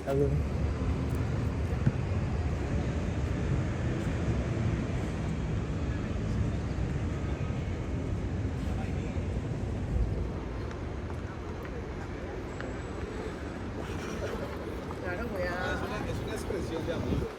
Alın. Claro, voy a... Es una expresión de amor.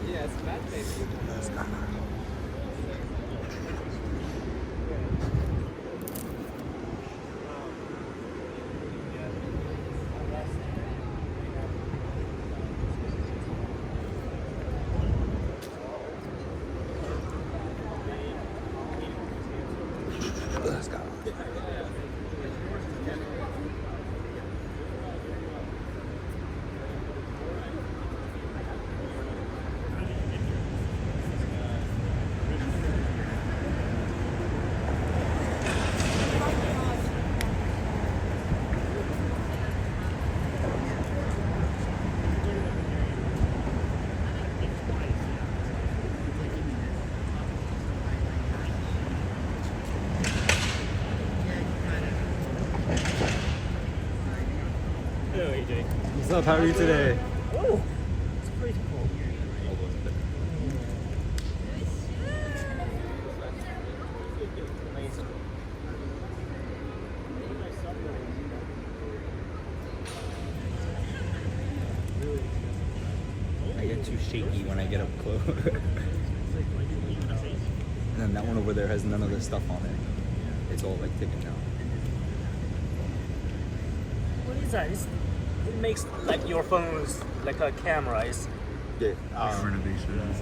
Yeah, it's bad, baby. Let's go. Hello, AJ. What's up? How are you today? Oh, it's pretty cool. I get too shaky when I get up close. And then that one over there has none of the stuff on it. It's all like taken down. What is that? It makes like your phone is like a camera. It's Yeah. Renovation.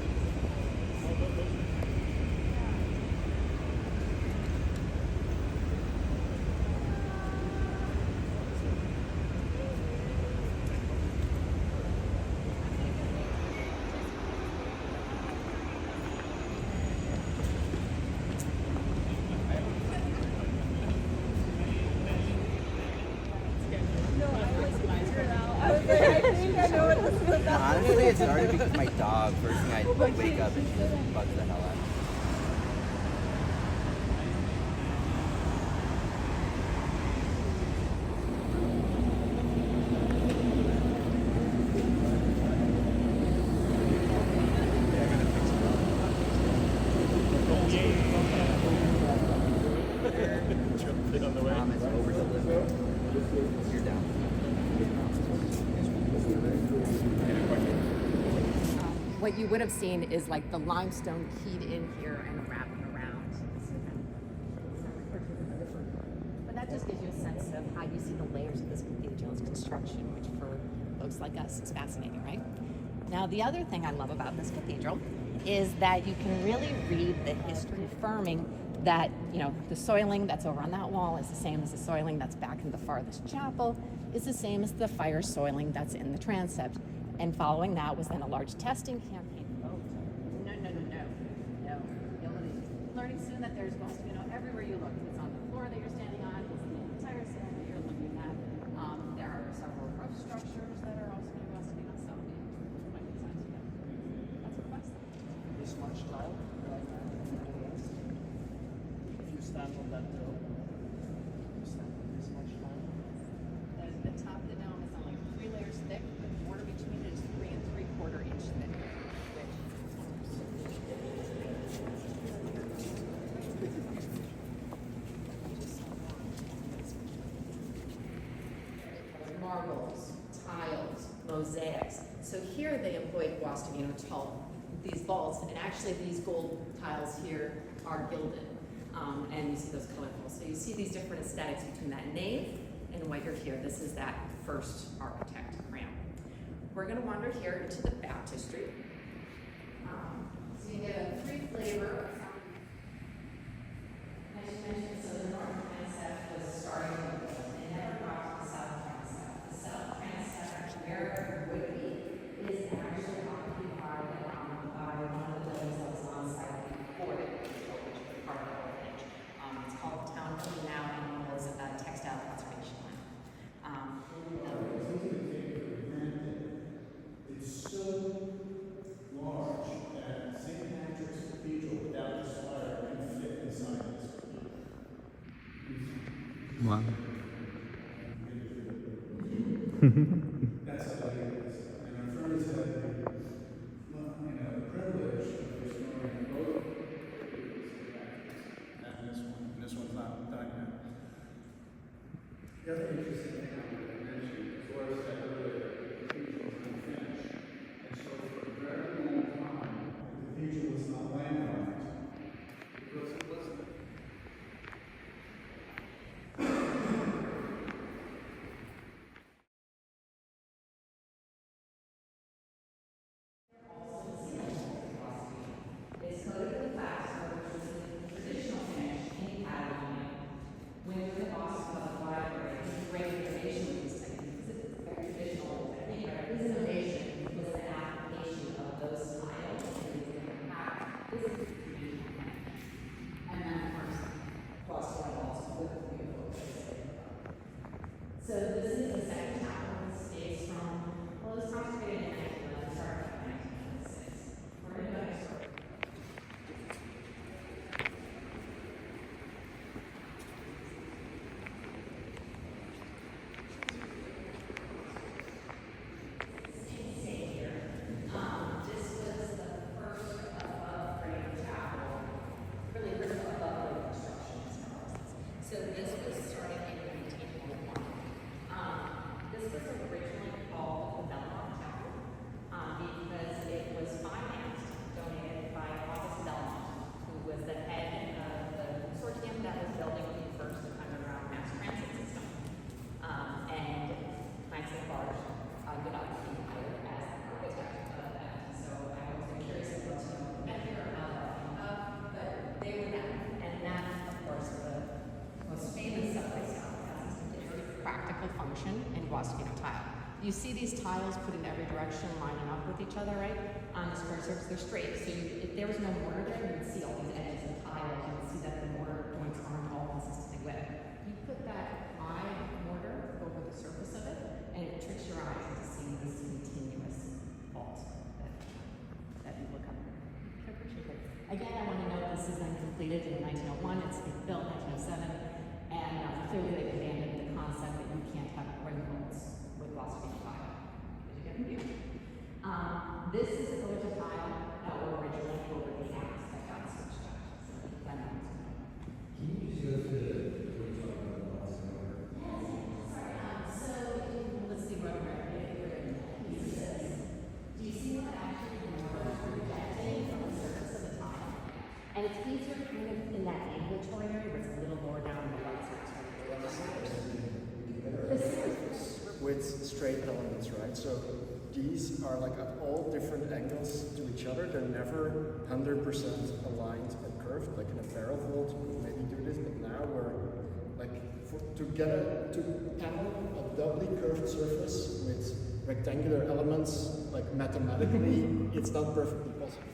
Honestly, it started because my dog, first thing I wake up and she just bugs the hell out of me. Mom is over delivering. You're down. What you would have seen is like the limestone keyed in here and wrapping around. But that just gives you a sense of how you see the layers of this cathedral's construction, which for folks like us is fascinating, right? Now, the other thing I love about this cathedral is that you can really read the history, confirming that, you know, the soiling that's over on that wall is the same as the soiling that's back in the farthest chapel, is the same as the fire soiling that's in the transept. And following that was then a large testing campaign. Oh, no. You'll be learning soon that there's going to, you know, everywhere you look, it's on the floor that you're standing on, it's the entire ceiling that you're looking at. There are several roof structures that are also investing on some. Might be time to go. That's a request. this much tall. If you stand on that dome, you stand on this much tall. The top of the dome is only 3 layers thick, but the border between it is 3 3/4 inch thick. Marbles, tiles, mosaics. So here they employed Guastavino tall, these vaults, and actually these gold tiles here are gilded. And you see those colorful. So you see these different aesthetics between that nave and what you're here. This is that first architect, Graham. We're going to wander here into the baptistry. So you get a free flavor of some. As you mentioned, so the north transept was starting with the they never got to the south transept. The south transept, where it would be, is actually occupied by one of the buildings that was on site before it, which was part of the whole thing. It's called the town building now, and it was a textile conservation land. It's so large that St. Patrick's Cathedral without the spire can fit inside this cathedral. Wow. That's how big it is. And our friends had the, the privilege of restoring both cathedrals and this one. And this one's not done yet. The other interesting thing I wanted to mention is what I said earlier, the cathedral is unfinished. And so for a very long time, the cathedral was not landmarked. Because it wasn't. It's coated with plaster, which is a traditional finish in Catalonian. When you're in the Boston Public Library, it's a great innovation with these techniques. It's very traditional technique, but his innovation was the application of those tiles in these different patterns. This is the traditional finish. And then, of course, Boston walls with the beautiful place. So this is the second chapel. This dates from, well, it was consecrated in 1911, started in 1906. We're going to go next door. So this was started in 1901. This was originally called the Belmont Chapel because it was financed, donated by August Belmont, who was the head of the consortium that was building the first underground mass transit system. And Francis Barge ended up being hired as the architect of that. So I was curious about to know the method or how that came up, but they were that. And that, of course, the most famous subway stop has a very practical function in Guastavino tile. You see these tiles put in every direction, lining up with each other, right? On the square surface, they're straight. So if there was no mortar there, you would see all these edges of tiles. You would see that the mortar joints aren't all consistently wet. You put that eye mortar over the surface of it, and it tricks your eyes into seeing this continuous fault that you look up. Again, I want to note this is then completed in 1901. It's been built in 1907. And clearly they abandoned the concept that you can't have ring bolts with Guastavino tile. Did you get confused? This is a village of tile that were originally over the axe that got switched out. So that knows. Can you just go to what you're talking about last hour? Yes, sorry. So let's see what do you see that actually the mortar is projecting from the surface of the tile? And it's easier kind of in that ambulatory area where it's a little more down the right side. With straight elements, right? So these are like at all different angles to each other. They're never 100% aligned or curved. Like in a barrel vault, we would maybe do this, but now we're like to panel a doubly curved surface with rectangular elements, like mathematically, it's not perfectly possible.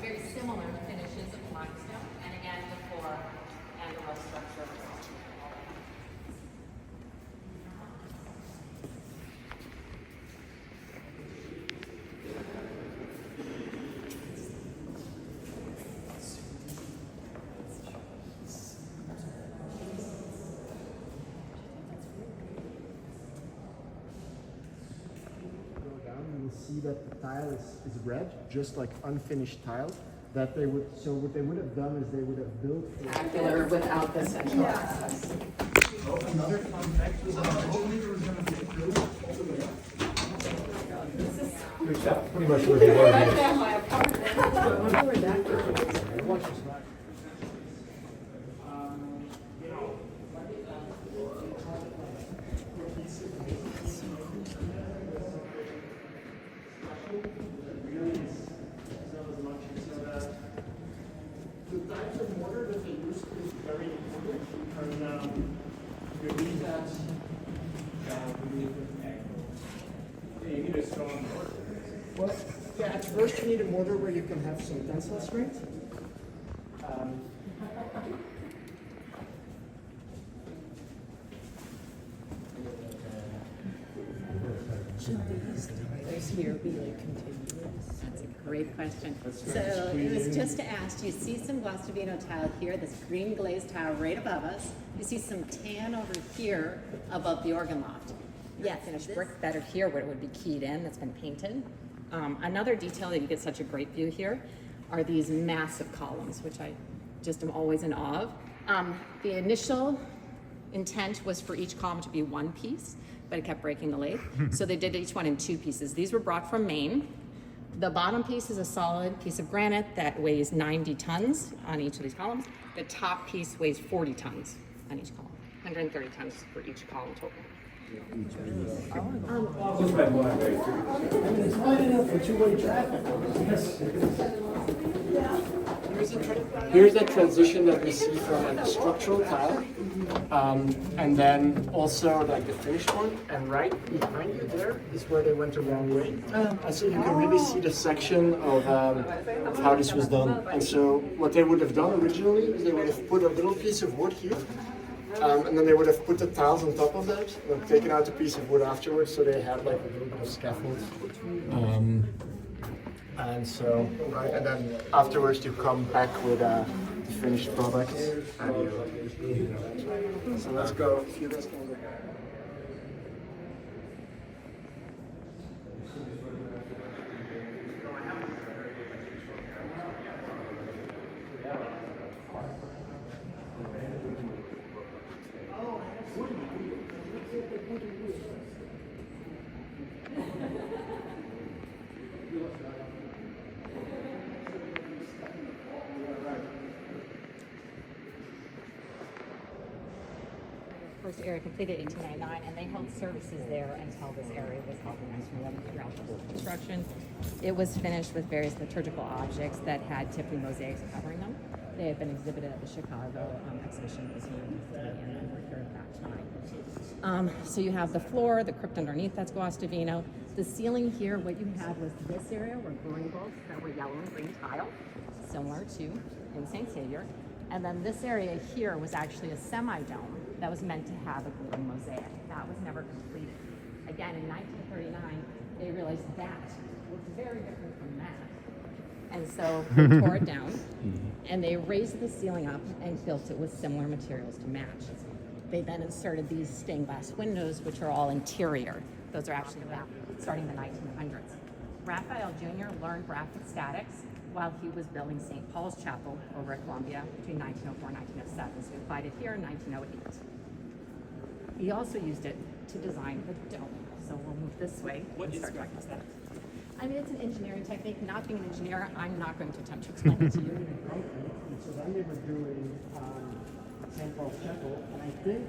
Very similar finishes of limestone, and again the core and the roof structure. You will see that the tile is red, just like unfinished tile. That they would, so what they would have done is they would have built Circular without the central access. Oh, another fun fact was that the millimeter was going to be approved all the way up. That's pretty much where they were. Watch this back. The types of mortar that they use is very important, and you need that. You need a strong mortar. Well, yeah, at first you need a mortar where you can have some tensile strength. Here be like continuous? That's a great question. So it was just asked, you see some Guastavino tile here, this green glazed tile right above us. You see some tan over here above the organ loft. Yeah, finished brick better here where it would be keyed in, that's been painted. Another detail that you get such a great view here are these massive columns, which I just am always in awe of. The initial intent was for each column to be one piece, but it kept breaking the lathe. So they did each one in two pieces. These were brought from Maine. The bottom piece is a solid piece of granite that weighs 90 tons on each of these columns. The top piece weighs 40 tons on each column, 130 tons for each column total. It's wide enough for two-way traffic. Here's the transition that we see from like the structural tile, and then also like the finished one. And right behind you there is where they went the wrong way. And so you can really see the section of how this was done. And so what they would have done originally is they would have put a little piece of wood here. And then they would have put the tiles on top of that, and taken out a piece of wood afterwards, so they had like a little bit of scaffold. And so, right, and then afterwards you come back with the finished product. So let's go. If you guys can look at it. First area completed in 1899, and they held services there until this area was held in 1911 throughout the whole construction. It was finished with various liturgical objects that had Tiffany mosaics covering them. They had been exhibited at the Chicago exhibition museum and were here at that time. So you have the floor, the crypt underneath, that's Guastavino. The ceiling here, what you had was this area were growing bolts that were yellow and green tile, similar to in St. Savior. And then this area here was actually a semi-dome that was meant to have a gluing mosaic. That was never completed. Again, in 1939, they realized that was very different from that. And so they tore it down, and they raised the ceiling up and built it with similar materials to match. They then inserted these stained glass windows, which are all interior. Those are actually starting in the 1900s. Raphael Jr. learned graphic statics while he was building St. Paul's Chapel over at Columbia between 1904 and 1907. So he applied it here in 1908. He also used it to design the dome. So we'll move this way and start talking about that. I mean, it's an engineering technique. Not being an engineer, I'm not going to attempt to explain it to you. So then they were doing St. Paul's Chapel, and I think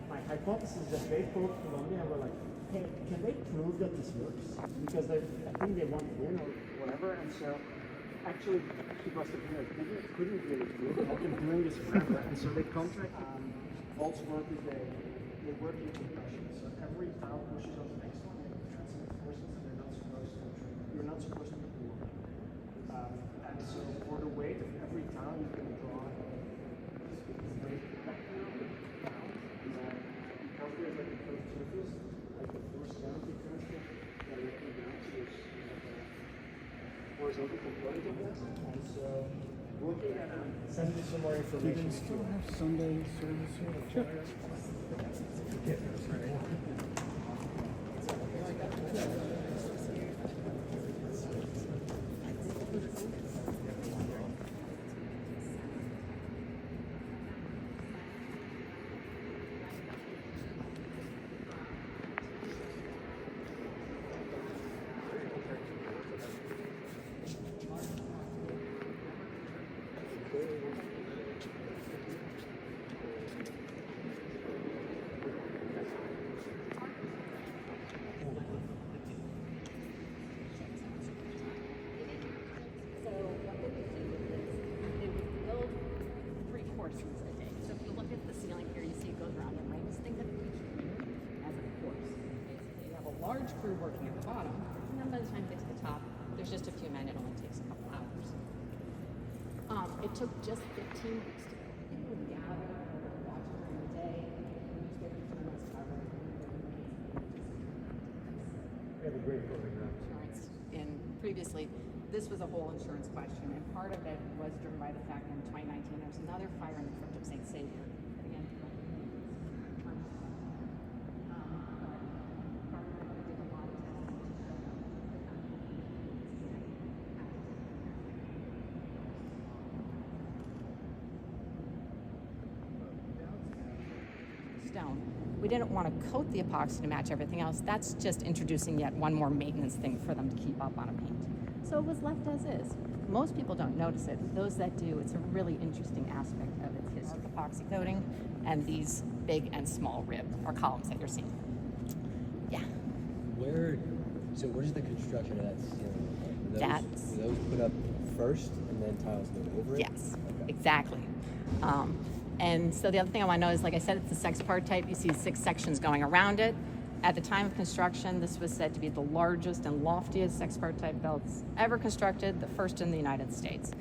my hypothesis is that they told Columbia and were like, hey, can they prove that this works? Because I think they want to win or whatever, and so actually it must have been like, they couldn't really prove it. I've been doing this forever, and so they contract Volt's work is they work in compression, so every tile pushes on the next one, and transmit forces, and you're not supposed to do more. And so for the weight of every tile, you can draw because there's like a curved surface, like the force gravity constant that you can down to is horizontal component of this. And so looking at send you some more information. Do they still have Sunday service here? Sure. Large crew working at the bottom, and then by the time you get to the top, there's just a few men. It only takes a couple hours. It took just 15 weeks to go. People would gather, watch it during the day, newspapers and us cover. We have a great program. Insurance. And previously, this was a whole insurance question, and part of it was driven by the fact that in 2019 there was another fire in the crypt of St. Savior. Again, stone. We didn't want to coat the epoxy to match everything else. That's just introducing yet one more maintenance thing for them to keep up on a paint. So it was left as is. Most people don't notice it. Those that do, it's a really interesting aspect of its history. Epoxy coating and these big and small rib or columns that you're seeing. Yeah. Where's the construction of that ceiling? Were those put up first and then tiles go over it? Yes, Okay. exactly. And so the other thing I want to know is, like I said, it's a sexpart type. You see 6 sections going around it. At the time of construction, this was said to be the largest and loftiest sexpart type belts ever constructed, the first in the United States.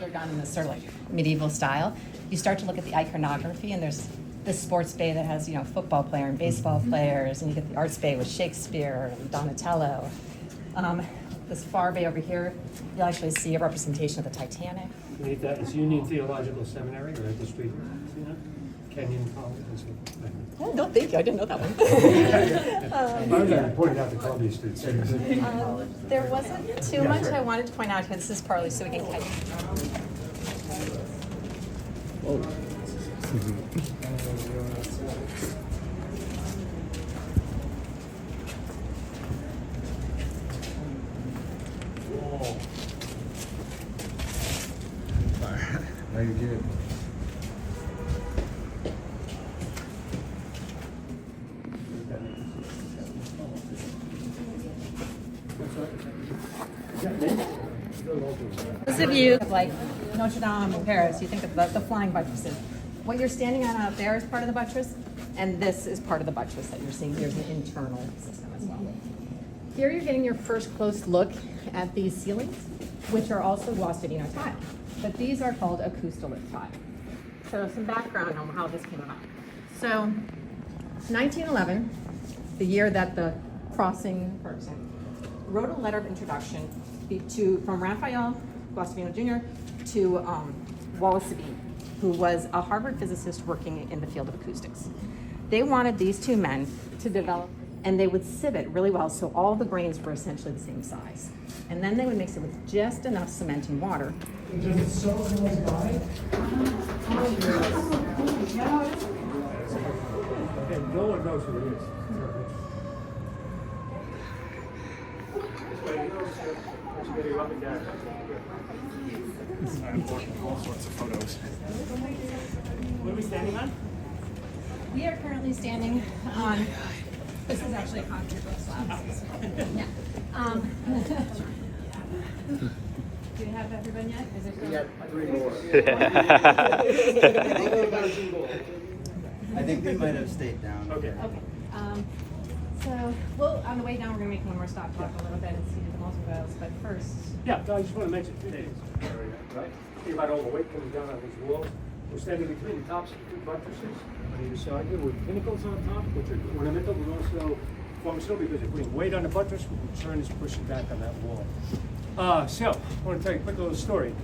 They're done in this sort of like medieval style. You start to look at the iconography, and there's this sports bay that has, you know, football player and baseball players, and you get the arts bay with Shakespeare and Donatello. This far bay over here, you'll actually see a representation of the Titanic. Beneath that is Union Theological Seminary, right at the street. See that? Kenyon College. Oh, no, thank you. I didn't know that one. I was pointing out the Columbia Street. There wasn't too much I wanted to point out here. This is partly so we can catch. Now you're good. Those of you like Notre Dame in Paris, you think of the flying buttresses. What you're standing on out there is part of the buttress, and this is part of the buttress that you're seeing. Here's an internal system as well. Here you're getting your first close look at these ceilings, which are also Guastavino tile, but these are called acoustolith tile. So some background on how this came about. So 1911, the year that the crossing person wrote a letter of introduction from Raphael Guastavino Jr. to Wallace Sabine, who was a Harvard physicist working in the field of acoustics. They wanted these two men to develop, and they would sieve it really well so all the grains were essentially the same size. And then they would mix it with just enough cement and water. Does it sell someone's body? And no one knows who it is. Up and down. I'm taking all sorts of photos. What are we standing on? We are currently standing on, this is actually a concrete roof slab. Yeah. Do you have everyone yet? Is it We got 3 more. I think they might have stayed down. Okay. Okay. So, well, on the way down, we're going to make one more stop, talk a little bit, and see the multi-rails. But first, Yeah, I just want to mention 2 days. Right? Think about all the weight coming down on these walls. We're standing between the tops of the 2 buttresses on either side here with pinnacles on top, which are ornamental, but also functional because they're putting weight on the buttress, which in turn is pushing back on that wall. So, I want to tell you a quick little story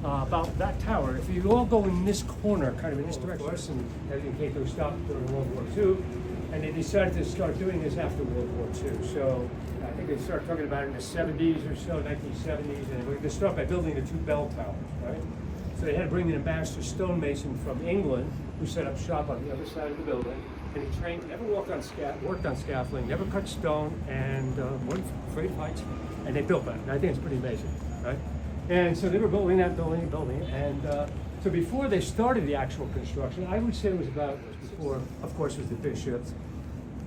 about that tower. If you all go in this corner, kind of in this direction, and in case they were stopped during World War II, and they decided to start doing this after World War II. So I think they started talking about it in the 70s or so, 1970s, and they started by building the 2 bell towers, right? So they had to bring in a master stonemason from England who set up shop on the other side of the building, and he trained, never worked on scaffolding, never cut stone, and wasn't afraid of heights, and they built that. And I think it's pretty amazing, right? And so they were building that building, and so before they started the actual construction, I would say it was about before, of course, it was the bishops,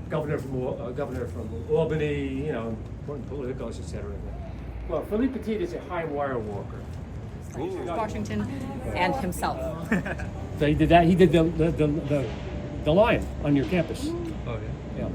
governor from Albany, you know, important politicos, etc. Well, Philippe Petit is a high wire walker. Washington and himself. So he did that. He did the lion on your campus. Oh, yeah. Yeah.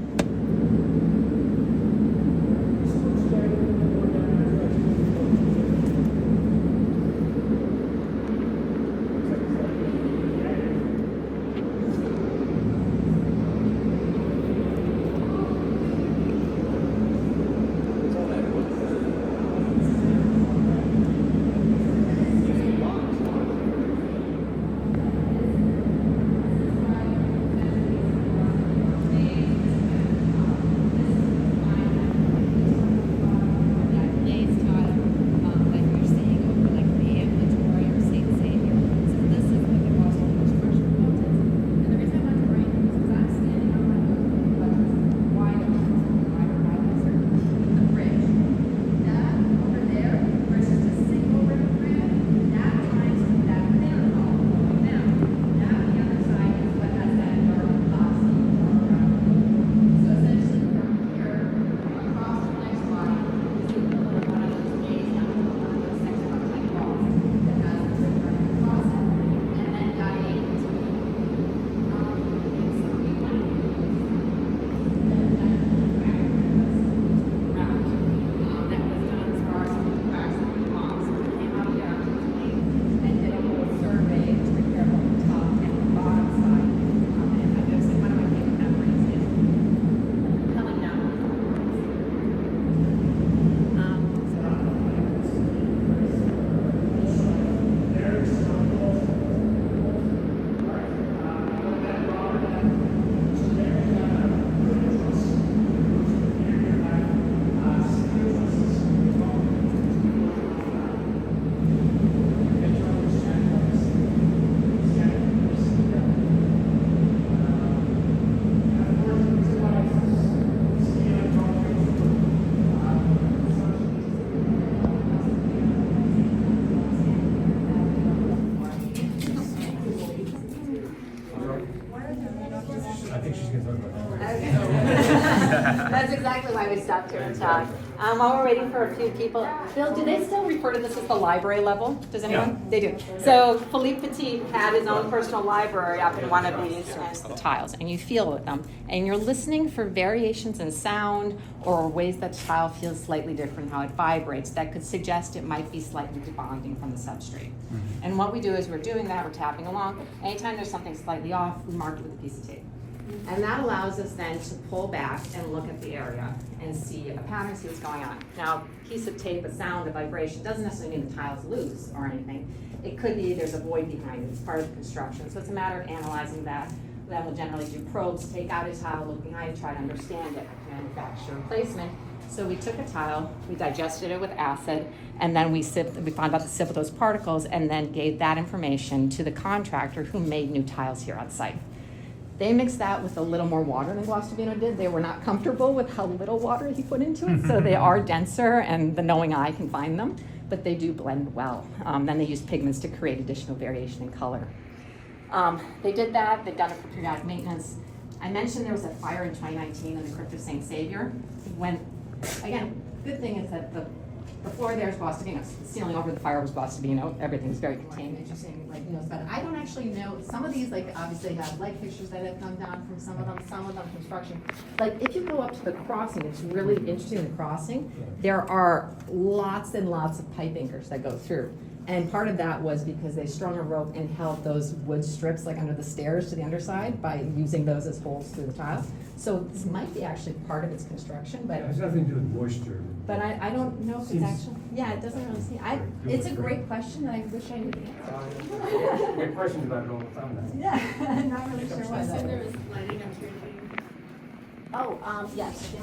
I think she's gonna talk about that. That's exactly why we stopped here and talked. While we're waiting for a few people, Bill, do they still refer to this as the library level? Does anyone? Yeah. They do. So Philippe Petit had his own personal library up in one of these tiles, and you feel with them, and you're listening for variations in sound or ways that the tile feels slightly different, how it vibrates. That could suggest it might be slightly debonding from the substrate. And what we do is we're doing that, we're tapping along. Anytime there's something slightly off, we mark it with a piece of tape. And that allows us then to pull back and look at the area and see a pattern, see what's going on. Now, a piece of tape, a sound, a vibration, doesn't necessarily mean the tile's loose or anything. It could be there's a void behind it, it's part of the construction. So it's a matter of analyzing that. Then we'll generally do probes, take out a tile, look behind it, try to understand it, manufacturer placement. So we took a tile, we digested it with acid, and then we found out the sieve of those particles, and then gave that information to the contractor who made new tiles here on site. They mixed that with a little more water than Guastavino did. They were not comfortable with how little water he put into it, so they are denser, and the knowing eye can find them, but they do blend well. Then they use pigments to create additional variation in color. They did that. They've done it for periodic maintenance. I mentioned there was a fire in 2019 in the Crypt of St. Savior. When, again, good thing is that the floor there is Guastavino. The ceiling over the fire was Guastavino. Everything's very contained, interesting, like, but I don't actually know, some of these, like, obviously have light fixtures that have come down from some of them construction. Like, if you go up to the crossing, it's really interesting, the crossing, there are lots and lots of pipe anchors that go through. And part of that was because they strung a rope and held those wood strips like under the stairs to the underside by using those as holes through the tile. So this might be actually part of its construction, but It has nothing to do with moisture. but I don't know if it's Seems- actually, yeah, it doesn't really seem, it's a great question that I wish I knew the answer. We have questions about it all the time now. Yeah, I'm not really sure why that there is. was lighting up here. Yes.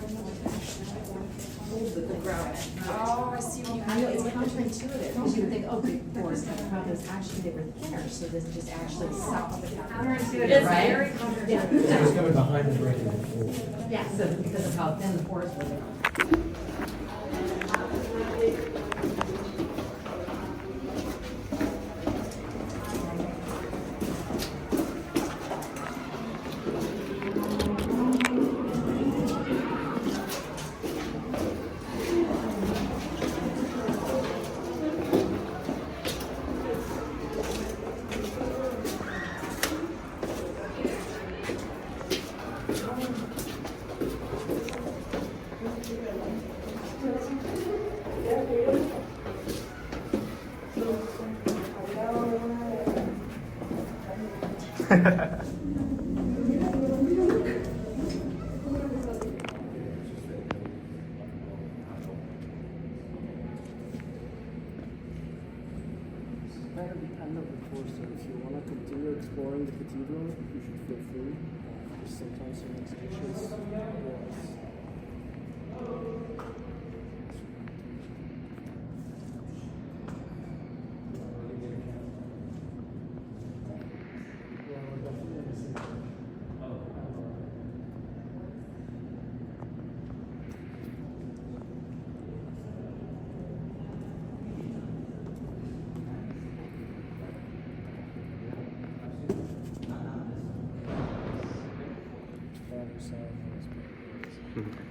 Oh, I see what you I know, it's counterintuitive, because you would think, oh, big pores, but the problem is actually they were thinner, so this just actually sucked the counterintuitive, It's right? very counterintuitive. It's coming behind the break of the floor. Yeah, so because of how thin the pores were there. Kind of the end of the course, so if you want to continue exploring the cathedral, you should feel free. There's sometimes some exhibitions. Father, Son, Holy Spirit.